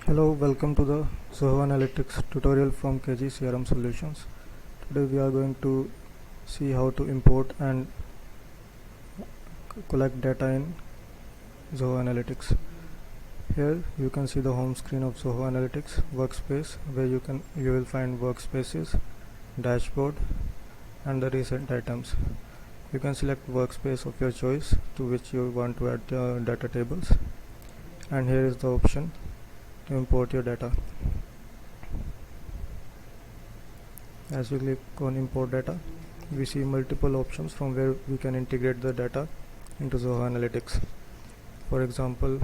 Hello, welcome to the Zoho Analytics tutorial from KG CRM Solutions. Today we are going to see how to import and collect data in Zoho Analytics. Here you can see the home screen of Zoho Analytics workspace, where you will find workspaces, dashboard, and the recent items. You can select workspace of your choice to which you want to add data tables, and here is the option to import your data. As we click on import data, we see multiple options from where we can integrate the data into Zoho Analytics. For example,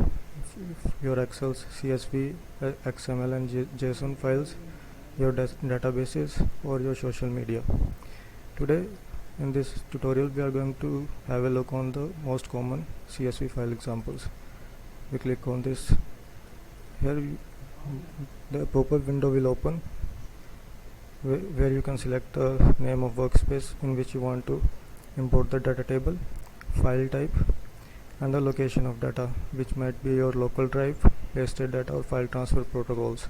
if your Excel's CSV, XML and JSON files, your databases, or your social media. Today in this tutorial we are going to have a look on the most common CSV file examples. We click on this. Here the pop-up window will open where you can select the name of workspace in which you want to import the data table, file type, and the location of data, which might be your local drive, pasted data, or file transfer protocols.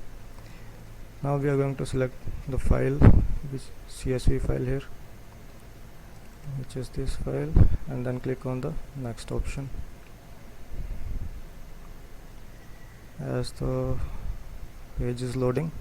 Now we are going to select the file, which CSV file here, which is this file, and then click on the next option. As the page is loading,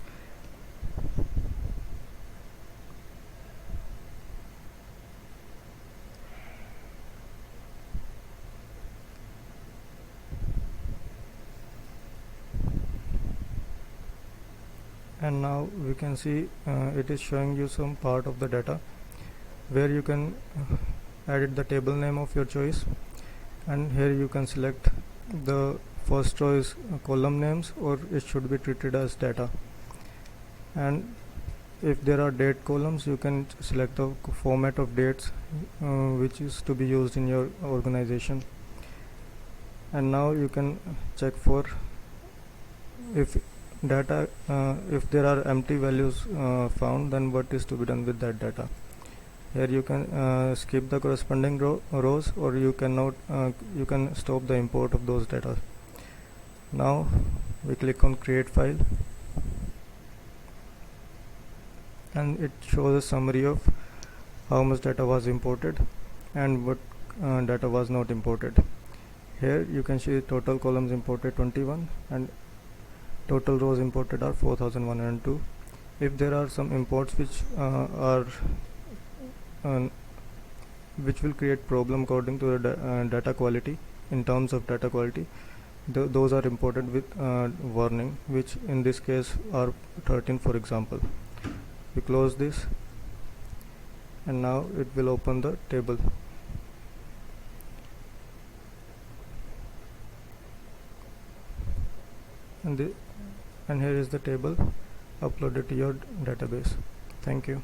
and now we can see it is showing you some part of the data where you can edit the table name of your choice, and here you can select the first row is column names, or it should be treated as data. And if there are date columns, you can select the format of dates which is to be used in your organization. And now you can check for if data if there are empty values found, then what is to be done with that data. Here you can skip the corresponding rows, or you can stop the import of those data. Now we click on create file, and it shows a summary of how much data was imported and what data was not imported. Here you can see total columns imported 21 and total rows imported are 4102. If there are some imports which will create problem according to the data quality, in terms of data quality, those are imported with warning, which in this case are 13, for example. We close this, and now it will open the table. And here is the table uploaded to your database. Thank you.